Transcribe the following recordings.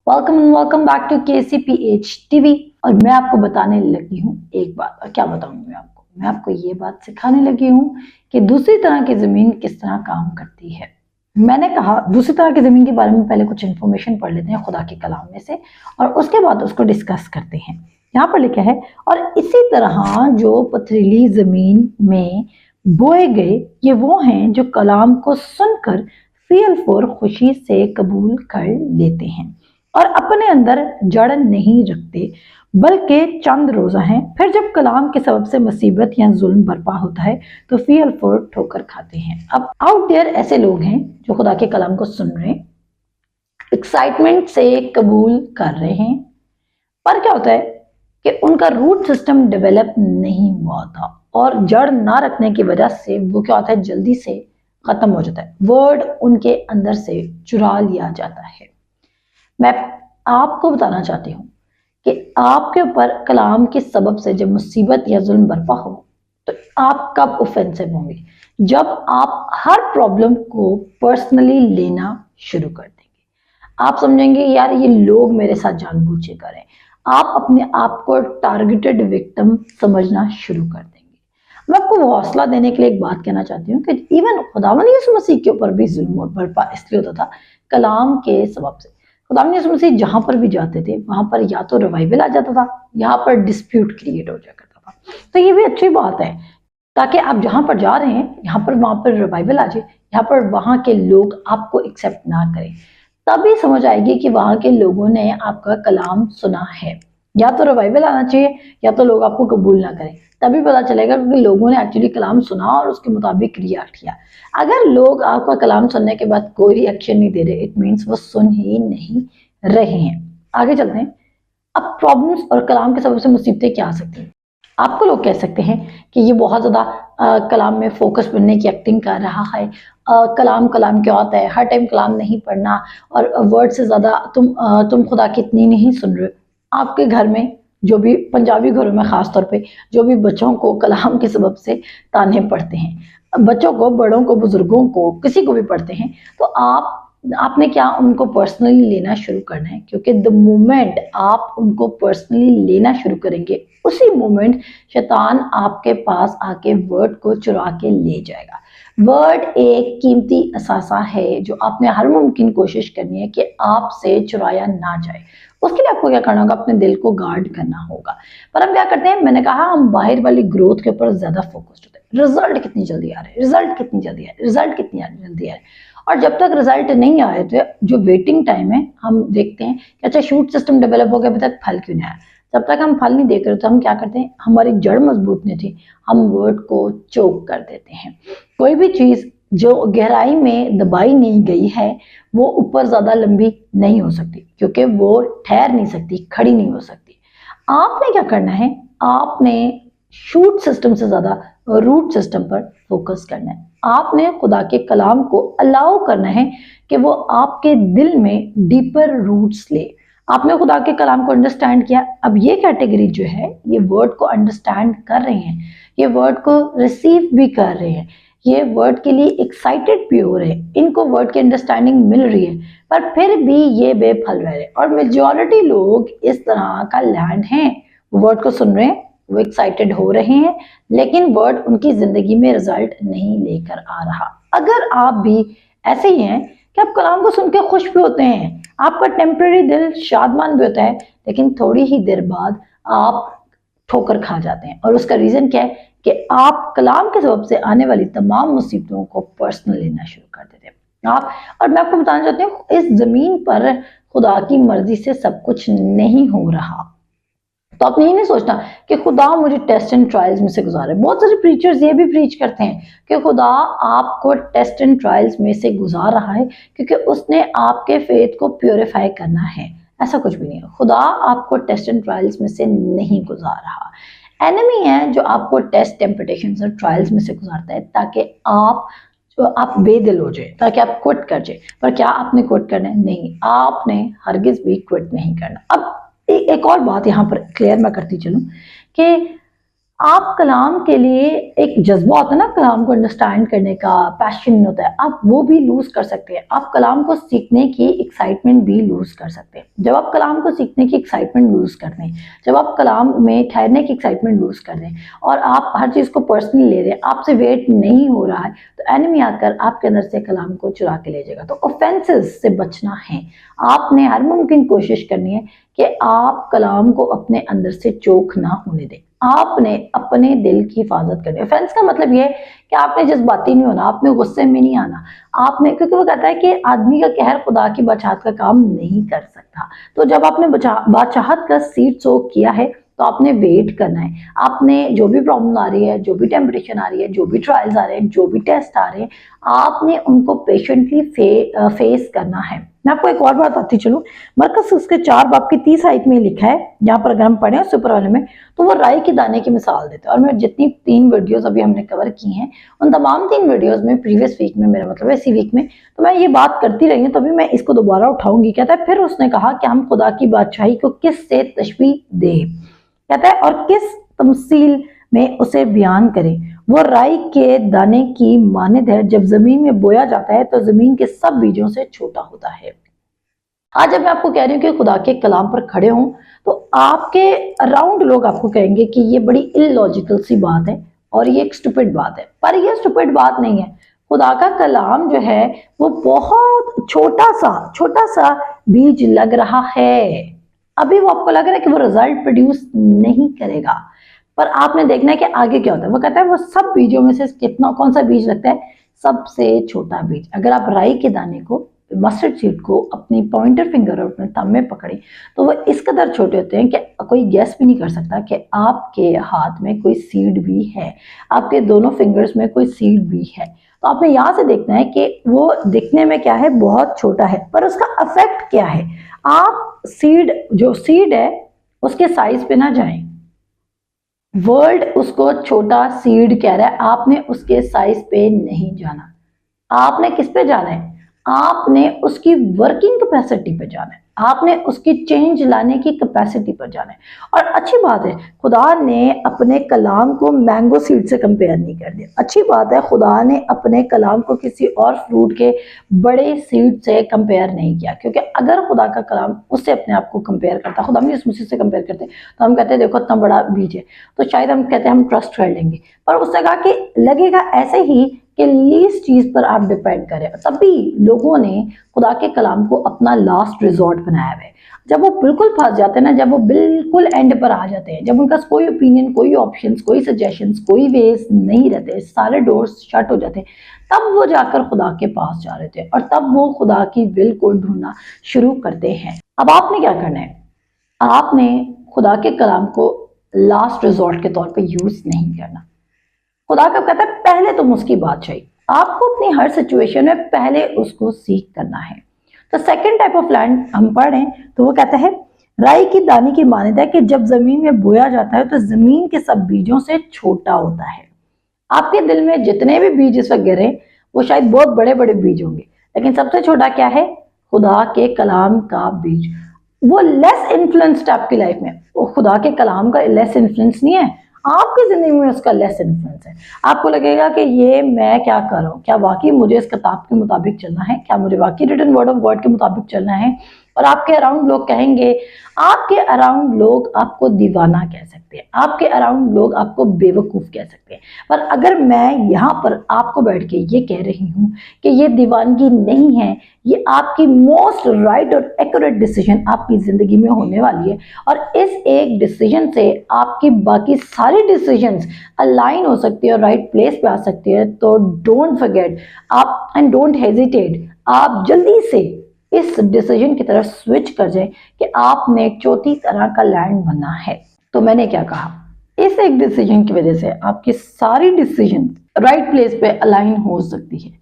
Welcome back to KCPH TV. और मैं आपको बताने लगी हूँ एक बात। और क्या बताऊँ मैं आपको ये बात सिखाने लगी हूँ कि दूसरी तरह की जमीन किस तरह काम करती है। मैंने कहा दूसरी तरह की जमीन के बारे में पहले कुछ इन्फॉर्मेशन पढ़ लेते हैं खुदा के कलाम में से, और उसके बाद उसको डिस्कस करते हैं। यहाँ पर लिखा है, और इसी तरह जो पथरीली जमीन में बोए गए ये वो हैं जो कलाम को सुनकर फील फॉर खुशी से कबूल कर लेते हैं और अपने अंदर जड़ नहीं रखते, बल्कि चंद रोजा हैं। फिर जब कलाम के सबब से मुसीबत या जुल्म बर्पा होता है तो फील फॉर ठोकर खाते हैं। अब आउट देयर ऐसे लोग हैं जो खुदा के कलाम को सुन रहे हैं, एक्साइटमेंट से कबूल कर रहे हैं, पर क्या होता है कि उनका रूट सिस्टम डेवलप नहीं हुआ था और जड़ ना रखने की वजह से वो क्या होता है, जल्दी से खत्म हो जाता है। वर्ड उनके अंदर से चुरा लिया जाता है। मैं आपको बताना चाहती हूँ कि आपके ऊपर कलाम के सबब से जब मुसीबत या जुल्म बर्पा हो तो आप कब ऑफेंसिव होंगे? जब आप हर प्रॉब्लम को पर्सनली लेना शुरू कर देंगे। आप समझेंगे यार ये लोग मेरे साथ जानबूझ के करें। आप अपने आप को टारगेटेड विक्टिम समझना शुरू कर देंगे। मैं आपको हौसला देने के लिए एक बात कहना चाहती हूँ कि इवन खुदावंद यीशु मसीह के ऊपर भी जुल्म और बर्पा इसलिए होता था कलाम के सबब से। खुदावंद यीशु मसीह जहां पर भी जाते थे वहां पर या तो रिवाइवल आ जाता था, यहाँ पर डिस्प्यूट क्रिएट हो जाया करता था। तो ये भी अच्छी बात है ताकि आप जहां पर जा रहे हैं यहाँ पर वहां पर रिवाइवल आ जाए, यहाँ पर वहां के लोग आपको एक्सेप्ट ना करें, तभी समझ आएगी कि वहां के लोगों ने आपका कलाम सुना है। या तो रिवाइवल आना चाहिए या तो लोग आपको कबूल ना करें, तभी पता चलेगा कि लोगों ने एक्चुअली कलाम सुना और उसके मुताबिक रिएक्ट किया। अगर लोग आपका कलाम सुनने के बाद कोई रिएक्शन नहीं दे रहे, इट मीन्स वो सुन ही नहीं रहे हैं। आगे चलते हैं। अब प्रॉब्लम्स और कलाम के सबब से मुसीबतें क्या आ सकती हैं? आपको लोग कह सकते हैं कि ये बहुत ज्यादा कलाम में फोकस बनने की एक्टिंग कर रहा है। कलाम क्या होता है, हर टाइम कलाम नहीं पढ़ना, और वर्ड से ज्यादा तुम खुदा की इतनी नहीं सुन रहे। आपके घर में जो भी पंजाबी घरों में खास तौर पे जो भी बच्चों को कलाम के सबब से ताने पड़ते हैं, बच्चों को, बड़ों को, बुजुर्गों को, किसी को भी पढ़ते हैं, तो आपने क्या उनको पर्सनली लेना शुरू करना है, क्योंकि द मोमेंट आप उनको पर्सनली लेना शुरू करेंगे उसी मोमेंट शैतान आपके पास आके वर्ड को चुरा के ले जाएगा। वर्ड एक कीमती असासा है जो आपने हर मुमकिन कोशिश करनी है कि आपसे चुराया ना जाए। उसके लिए आपको क्या करना होगा, अपने दिल को गार्ड करना होगा। पर हम क्या करते हैं, मैंने कहा हम बाहर वाली ग्रोथ के ऊपर ज्यादा फोकस्ड होते हैं। रिजल्ट कितनी जल्दी आ रहे हैं, रिजल्ट कितनी जल्दी आ रहे, रिजल्ट कितनी जल्दी आ रहे, और जब तक रिजल्ट नहीं आए तो जो वेटिंग टाइम है हम देखते हैं कि अच्छा शूट सिस्टम डेवलप हो गया, अभी तक फल क्यों नहीं आया। जब तक हम फल नहीं देख रहे तो हम क्या करते हैं, हमारी जड़ मजबूत नहीं थी, हम वर्ड को चोक कर देते हैं। कोई भी चीज जो गहराई में दबाई नहीं गई है वो ऊपर ज्यादा लंबी नहीं हो सकती, क्योंकि वो ठहर नहीं सकती, खड़ी नहीं हो सकती। आपने क्या करना है, आपने शूट सिस्टम से ज्यादा रूट सिस्टम पर फोकस करना है। आपने खुदा के कलाम को अलाउ करना है कि वो आपके दिल में डीपर रूट्स ले। आपने खुदा के कलाम को अंडरस्टैंड किया, अब ये कैटेगरी जो है ये वर्ड को अंडरस्टैंड कर रहे हैं, ये वर्ड को रिसीव भी कर रहे हैं, ये वर्ड के लिए एक्साइटेड भी हो रहे हैं, इनको वर्ड की अंडरस्टैंडिंग मिल रही है, पर फिर भी ये बेफल रह रहे हैं। और मेजॉरिटी लोग इस तरह का लैंड हैं, वर्ड को सुन रहे हैं, वो एक्साइटेड हो रहे हैं, लेकिन वर्ड उनकी जिंदगी में रिजल्ट नहीं लेकर आ रहा। अगर आप भी ऐसे ही हैं कि आप कलाम को सुन के खुश भी होते हैं, आपका टेम्पररी दिल शादमान भी होता है, लेकिन थोड़ी ही देर बाद आप ठोकर खा जाते हैं। और उसका रीजन क्या है कि आप कलाम के सबब से आने वाली तमाम मुसीबतों को पर्सनल लेना शुरू कर देते हैं आप। और मैं आपको बताना चाहती हूँ, इस जमीन पर खुदा की मर्जी से सब कुछ नहीं हो रहा। तो आपने ये नहीं सोचना कि खुदा मुझे टेस्ट एंड ट्रायल्स में से गुजारे। बहुत सारे प्रीचर्स ये भी प्रीच करते हैं कि खुदा आपको टेस्ट एंड ट्रायल्स में से गुजार रहा है क्योंकि उसने आपके फेथ को प्योरीफाई करना है। ऐसा कुछ भी नहीं है, खुदा आपको टेस्ट एंड ट्रायल्स में से नहीं गुजार रहा। एनिमी है जो आपको टेस्ट, टेम्पटेशंस और ट्रायल्स में से गुजारता है ताकि आप बेदिल हो जाए, ताकि आप क्विट कर जाए। पर क्या आपने क्विट करना है? नहीं, आपने हरगिज भी क्विट नहीं करना। अब एक और बात यहाँ पर क्लियर मैं करती चलूं कि आप कलाम के लिए एक जज्बा होता है ना, कलाम को अंडरस्टैंड करने का पैशन होता है, आप वो भी लूज कर सकते हैं। आप कलाम को सीखने की एक्साइटमेंट भी लूज कर सकते हैं। जब आप कलाम को सीखने की एक्साइटमेंट लूज कर दें, जब आप कलाम में ठहरने की एक्साइटमेंट लूज कर दें और आप हर चीज को पर्सनली ले रहे हैं, आपसे वेट नहीं हो रहा है, तो एनिमी आकर आपके अंदर से कलाम को चुरा के ले जाएगा। तो ऑफेंसेस से बचना है। आपने हर मुमकिन कोशिश करनी है कि आप कलाम को अपने अंदर से चोक ना होने दें। आपने अपने दिल की हिफाजत करनी है। ऑफेंस का मतलब ये है कि आपने जज्बाती नहीं होना, आपने गुस्से में नहीं आना, आपने, क्योंकि वो कहता है कि आदमी का कहर खुदा की बादशाहत का काम नहीं कर सकता। तो जब आपने बादशाहत का सीट सोक किया है तो आपने वेट करना है। आपने जो भी प्रॉब्लम आ रही है, जो भी टेम्परेचर आ रही है, जो भी ट्रायल्स आ रहे हैं, जो भी टेस्ट आ रहे हैं, आपने उनको पेशेंटली फेस करना है। मैं आपको एक और बात बताती चलूं, मरकस उसके 4 बाब की 30 आयत में लिखा है, यहाँ पर अगर हम पढ़ें सुपर वाले में, तो वो राई के दाने की मिसाल देते हैं। और मैं जितनी 3 वीडियोस अभी हमने कवर की हैं, उन तमाम 3 वीडियोस में प्रीवियस वीक में, मेरा मतलब है इसी वीक में, तो मैं ये बात करती रही हूँ, तभी मैं इसको दोबारा उठाऊंगी। कहता है फिर उसने कहा कि हम खुदा की बादशाही को किस से तशबीह दें, कहता है, और किस तमसील में उसे बयान करें। वो राई के दाने की मानद है, जब जमीन में बोया जाता है तो जमीन के सब बीजों से छोटा होता है। आज जब मैं आपको कह रही हूँ कि खुदा के कलाम पर खड़े हों, तो आपके अराउंड लोग आपको कहेंगे कि ये बड़ी इलॉजिकल सी बात है और ये एक स्टूपिड बात है, पर ये स्टूपिड बात नहीं है। खुदा का कलाम जो है वो बहुत छोटा सा बीज लग रहा है। अभी वो आपको लग रहा है कि वो रिजल्ट प्रोड्यूस नहीं करेगा, पर आपने देखना है कि आगे क्या होता है। वो कहता है वो सब बीजों में से कितना, कौन सा बीज लगता है, सबसे छोटा बीज। अगर आप राई के दाने को, मस्टर्ड सीड को अपनी पॉइंटर फिंगर और अपने थंब में पकड़े, तो वो इस कदर छोटे होते हैं कि कोई गैस भी नहीं कर सकता कि आपके हाथ में कोई सीड भी है, आपके दोनों फिंगर्स में कोई सीड भी है। तो आपने यहाँ से देखना है कि वो दिखने में क्या है, बहुत छोटा है, पर उसका इफेक्ट क्या है। आप जो सीड है उसके साइज पे ना जाएं। वर्ल्ड उसको छोटा सीड कह रहा है, आपने उसके साइज पे नहीं जाना। आपने किस पे जाना है, आपने उसकी वर्किंग कैपेसिटी पे जाना है, आपने उसकी चेंज लाने की कैपेसिटी पर जाना है। और अच्छी बात है, खुदा ने अपने कलाम को मैंगो सीड से कंपेयर नहीं कर दिया। अच्छी बात है, खुदा ने अपने कलाम को किसी और फ्रूट के बड़े सीड से कंपेयर नहीं किया, क्योंकि अगर खुदा का कलाम उससे अपने आप को कंपेयर करता, खुदा हम यीशु मसीह से कंपेयर करते, तो हम कहते हैं देखो इतना बड़ा बीज है, तो शायद हम कहते हैं हम ट्रस्ट कर लेंगे। पर उसने कहा कि लगेगा ऐसे ही कि लीस्ट चीज पर आप डिपेंड करें। तभी लोगों ने खुदा के कलाम को अपना लास्ट रिजॉर्ट बनाया है। जब वो बिल्कुल फंस जाते हैं ना, जब वो बिल्कुल एंड पर आ जाते हैं, जब उनका कोई ओपिनियन, कोई ऑप्शंस, कोई सजेशंस, कोई वेज नहीं रहते, सारे डोर्स शट हो जाते हैं, तब वो जाकर खुदा के पास जा रहे थे और तब वो खुदा की विल को ढूंढना शुरू करते हैं। अब आपने क्या करना है, आपने खुदा के कलाम को लास्ट रिजॉर्ट के तौर पे यूज नहीं करना। खुदा कब कहता है, पहले तुम उसकी बादशाही, आपको अपनी हर सिचुएशन में पहले उसको सीख करना है। तो सेकंड टाइप ऑफ लैंड हम पढ़ें तो वो कहता है, राई की दाने की मान्यता है कि जब जमीन में बोया जाता है तो जमीन के सब बीजों से छोटा होता है। आपके दिल में जितने भी बीज इस वक्त गिरे, वो शायद बहुत बड़े बड़े बीज होंगे, लेकिन सबसे छोटा क्या है, खुदा के कलाम का बीज। वो लेस इन्फ्लुएंस्ड आपकी लाइफ में, वो खुदा के कलाम का लेस इन्फ्लुएंस नहीं है, आपकी जिंदगी में उसका लेस इन्फ्लुएंस है। आपको लगेगा कि ये मैं क्या कर रहा हूँ, क्या वाकई मुझे इस किताब के मुताबिक चलना है, क्या मुझे वाकई रिटन वर्ड ऑफ गॉड के मुताबिक चलना है। और आपके अराउंड लोग कहेंगे, आपके अराउंड लोग आपको दीवाना कह सकते हैं, आपके अराउंड लोग आपको बेवकूफ कह सकते हैं। पर अगर मैं यहाँ पर आपको बैठ के ये कह रही हूँ कि ये दीवानगी नहीं है, ये आपकी मोस्ट राइट और एक्यूरेट डिसीजन आपकी जिंदगी में होने वाली है, और इस एक डिसीजन से आपकी बाकी सारी डिसीजंस अलाइन हो सकती है और राइट प्लेस पे आ सकती है। तो डोंट फॉरगेट आप एंड डोंट हेजिटेट, आप जल्दी से इस डिसीजन की तरफ स्विच कर जाए कि आपने चौथी तरह का लैंड बनना है। तो मैंने क्या कहा, इस एक डिसीजन की वजह से आपकी सारी डिसीजन राइट प्लेस पे अलाइन हो सकती है।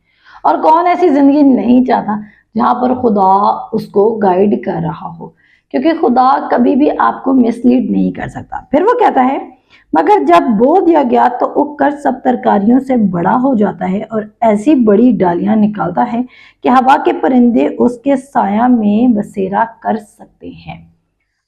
और कौन ऐसी जिंदगी नहीं चाहता जहां पर खुदा उसको गाइड कर रहा हो, क्योंकि खुदा कभी भी आपको मिसलीड नहीं कर सकता। फिर वो कहता है, मगर जब बो दिया गया तो उगकर सब तरकारियों से बड़ा हो जाता है और ऐसी बड़ी डालियां निकालता है कि हवा के परिंदे उसके साया में बसेरा कर सकते हैं।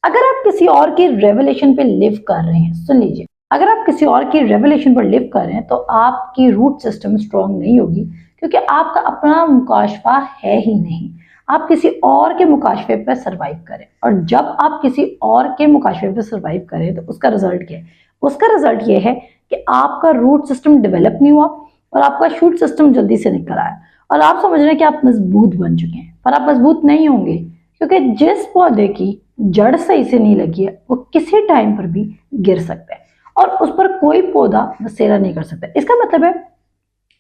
अगर आप किसी और की रेवलेशन पे लिव कर रहे हैं, सुन लीजिए, अगर आप किसी और की रेवलेशन पर लिव कर रहे हैं तो आपकी रूट सिस्टम स्ट्रांग नहीं होगी, क्योंकि आपका अपना मुकाशफा है ही नहीं। आप किसी और के मुकाशफे पर सरवाइव करें, और जब आप किसी और के मुकाशफे पर सरवाइव करें तो उसका रिजल्ट क्या है? उसका रिजल्ट ये है कि आपका रूट सिस्टम डेवलप नहीं हुआ और आपका शूट सिस्टम जल्दी से निकल आया, और आप समझ रहे हैं कि आप मजबूत बन चुके हैं, पर आप मजबूत नहीं होंगे, क्योंकि जिस पौधे की जड़ सही से नहीं लगी है वो किसी टाइम पर भी गिर सकता है, और उस पर कोई पौधा बसेरा नहीं कर सकता। इसका मतलब है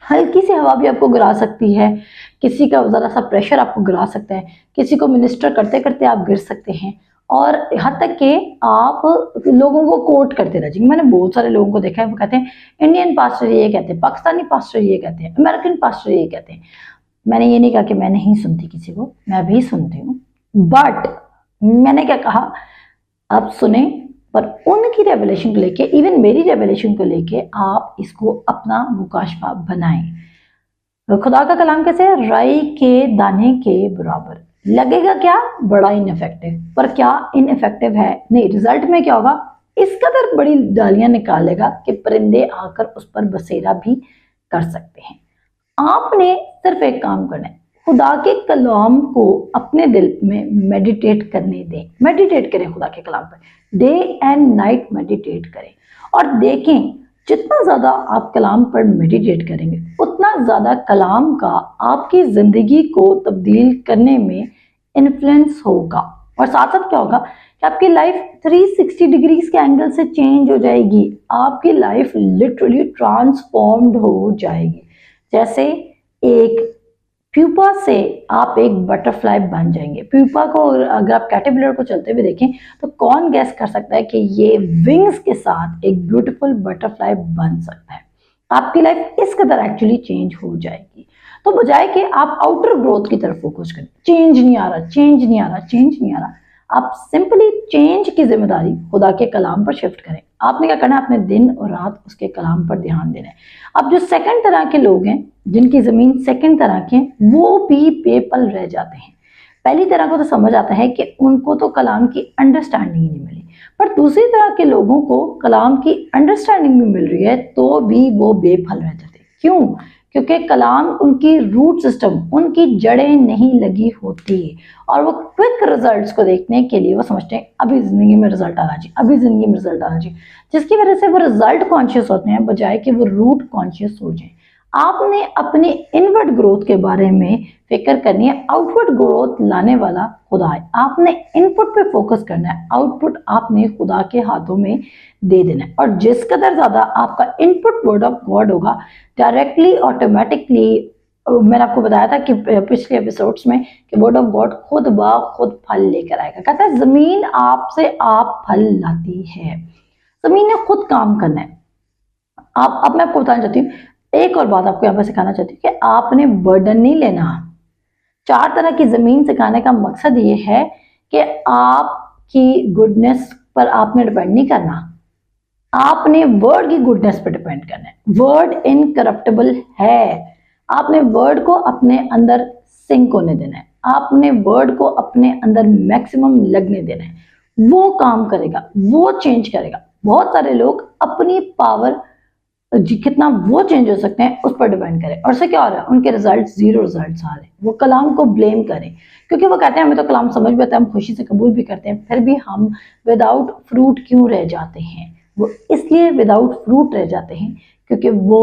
हल्की सी हवा भी आपको गिरा सकती है, किसी का जरा सा प्रेशर आपको गिरा सकता है, किसी को मिनिस्टर करते करते आप गिर सकते हैं, और यहाँ तक कि आप लोगों को कोट करते रह जाएंगे। मैंने बहुत सारे लोगों को देखा है, वो कहते हैं इंडियन पास्टर ये कहते हैं, पाकिस्तानी पास्टर ये कहते हैं, अमेरिकन पास्टर ये कहते हैं। मैंने ये नहीं कहा कि मैं नहीं सुनती किसी को, मैं भी सुनती हूँ, बट मैंने क्या कहा, आप सुने, पर उनकी रेवलेशन को लेके, इवन मेरी रेवलेशन को लेके आप इसको अपना मुकाशफा बनाएं। खुदा का कलाम कैसे है? राई के दाने के बराबर। लगेगा क्या? बड़ा इनइफेक्टिव, पर क्या इनइफेक्टिव है? नहीं, रिजल्ट में क्या होगा? इस कदर बड़ी डालियां निकालेगा कि परिंदे आकर उस पर बसेरा भी कर सकते हैं। आपने सिर्फ एक काम करना है, खुदा के कलाम को अपने दिल में मेडिटेट करने दें। मेडिटेट करें खुदा के कलाम पर, डे एंड नाइट मेडिटेट करें, और देखें जितना ज्यादा आप कलाम पर मेडिटेट करेंगे उतना ज्यादा कलाम का आपकी जिंदगी को तब्दील करने में इन्फ्लुएंस होगा। और साथ साथ क्या होगा कि आपकी लाइफ 360 डिग्रीज के एंगल से चेंज हो जाएगी। आपकी लाइफ लिटरली ट्रांसफॉर्म्ड हो जाएगी। जैसे एक प्यूपा से आप एक बटरफ्लाई बन जाएंगे। प्यूपा को अगर आप कैटरपिलर को चलते हुए देखें तो कौन गैस कर सकता है कि ये विंग्स के साथ एक ब्यूटीफुल बटरफ्लाई बन सकता है। आपकी लाइफ इस कदर एक्चुअली चेंज हो जाएगी। तो बजाय कि आप आउटर ग्रोथ की तरफ फोकस करें, चेंज नहीं आ रहा, चेंज नहीं आ रहा, चेंज नहीं आ रहा, आप सिंपली चेंज की जिम्मेदारी खुदा के कलाम पर शिफ्ट करें। आपने क्या करना है? अपने दिन और रात उसके कलाम पर ध्यान देना है। अब जो सेकंड तरह के लोग हैं, जिनकी जमीन सेकंड तरह के हैं, वो भी बेपल रह जाते हैं। पहली तरह को तो समझ आता है कि उनको तो कलाम की अंडरस्टैंडिंग ही नहीं मिली, पर दूसरी तरह के लोगों को कलाम की अंडरस्टैंडिंग भी मिल रही है तो भी वो बेफल रह जाते। क्यों? क्योंकि कलाम उनकी रूट सिस्टम, उनकी जड़ें नहीं लगी होती, और वो क्विक रिजल्ट्स को देखने के लिए वो समझते हैं अभी जिंदगी में रिजल्ट आना चाहिए, अभी जिंदगी में रिजल्ट आना चाहिए, जिसकी वजह से वो रिजल्ट कॉन्शियस होते हैं बजाय कि वो रूट कॉन्शियस हो जाए। आपने अपनी इनवर्ड ग्रोथ के बारे में फिक्र करनी है, आउटवर्ड ग्रोथ लाने वाला खुदा है। आपने इनपुट पे फोकस करना है, आउटपुट आपने खुदा के हाथों में दे देना है। और जिस कदर ज्यादा आपका इनपुट वर्ड ऑफ गॉड होगा, डायरेक्टली ऑटोमेटिकली, मैंने आपको बताया था कि पिछले एपिसोड्स में कि वर्ड ऑफ गॉड खुद ब खुद फल लेकर आएगा। कहता है जमीन आपसे आप फल लाती है, जमीन ने खुद काम करना है। आप, अब मैं आपको बताना चाहती हूँ, एक और बात आपको यहाँ पर सिखाना चाहती हूँ कि आपने बर्डन नहीं लेना। 4 तरह की जमीन सिखाने का मकसद ये है कि आपकी गुडनेस पर आपने डिपेंड नहीं करना, आपने वर्ड की गुडनेस पर डिपेंड करना है। वर्ड इनकरप्टेबल है, आपने वर्ड को अपने अंदर सिंक होने देना है, आपने वर्ड को अपने अंदर मैक्सिमम लगने देना है। वो काम करेगा, वो चेंज करेगा। बहुत सारे लोग अपनी पावर कितना वो चेंज हो सकते हैं उस पर डिपेंड करें, और उससे क्या हो रहा है? उनके रिजल्ट 0 रिजल्ट आ रहे हैं। वो कलाम को ब्लेम करें, क्योंकि वो कहते हैं हमें तो कलाम समझ भी आता है, हम खुशी से कबूल भी करते हैं, फिर भी हम विदाउट फ्रूट क्यों रह जाते हैं? वो इसलिए विदाउट फ्रूट रह जाते हैं क्योंकि वो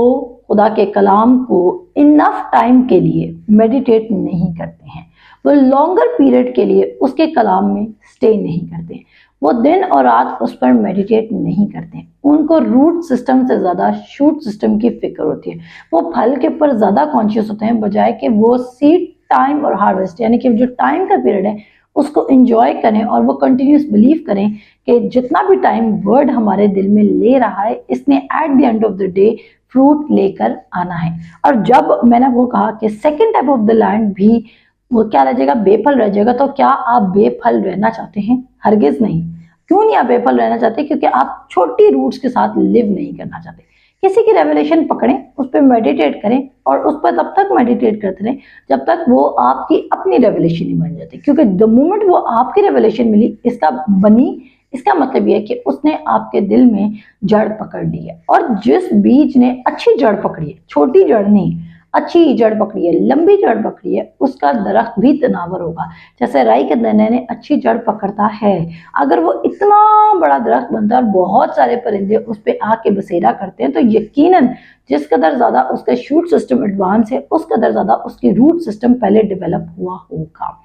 खुदा के कलाम को इनफ टाइम के लिए मेडिटेट नहीं करते हैं, वो लॉन्गर पीरियड के लिए उसके कलाम में स्टे नहीं करते हैं, वो दिन और रात उस पर मेडिटेट नहीं करते हैं। उनको रूट सिस्टम से ज्यादा शूट सिस्टम की फिक्र होती है। वो फल के ऊपर ज्यादा कॉन्शियस होते हैं बजाय कि वो सीड टाइम और हार्वेस्ट, यानी कि जो टाइम का पीरियड है उसको एंजॉय करें, और वो कंटिन्यूस बिलीव करें कि जितना भी टाइम वर्ड हमारे दिल में ले रहा है इसने at the end of the day fruit लेकर आना है। और जब मैंने वो कहा कि second type of the land भी वो क्या रह जाएगा? बेफल रह जाएगा। तो क्या आप बेफल रहना चाहते हैं? हरगिज नहीं। क्यों नहीं आप बेफल रहना चाहते? क्योंकि आप छोटी रूट्स के साथ लिव नहीं करना चाहते। किसी की रेवलेशन पकड़ें, उस पर मेडिटेट करें, और उस पर तब तक मेडिटेट करते रहें जब तक वो आपकी अपनी रेवलेशन नहीं बन जाती। क्योंकि द मोमेंट वो आपकी रेवलेशन मिली, इसका बनी, इसका मतलब यह है कि उसने आपके दिल में जड़ पकड़ ली है। और जिस बीज ने अच्छी जड़ पकड़ी है, छोटी जड़ नहीं, अच्छी जड़ पकड़ी है, लंबी जड़ पकड़ी है, उसका दरख्त भी तनावर होगा। जैसे राई के दाने ने अच्छी जड़ पकड़ता है, अगर वो इतना बड़ा दरख्त बनता है और बहुत सारे परिंदे उस पर आके बसेरा करते हैं, तो यकीनन जिस कदर ज्यादा उसका शूट सिस्टम एडवांस है, उस कदर ज्यादा उसकी रूट सिस्टम पहले डेवलप हुआ होगा।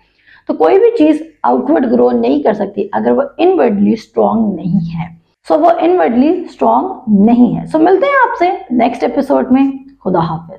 तो कोई भी चीज आउटवर्ड ग्रो नहीं कर सकती अगर वो इनवर्डली स्ट्रॉन्ग नहीं है। सो वो इनवर्डली स्ट्रॉन्ग नहीं है। सो मिलते हैं आपसे नेक्स्ट एपिसोड में। खुदा हाफिज।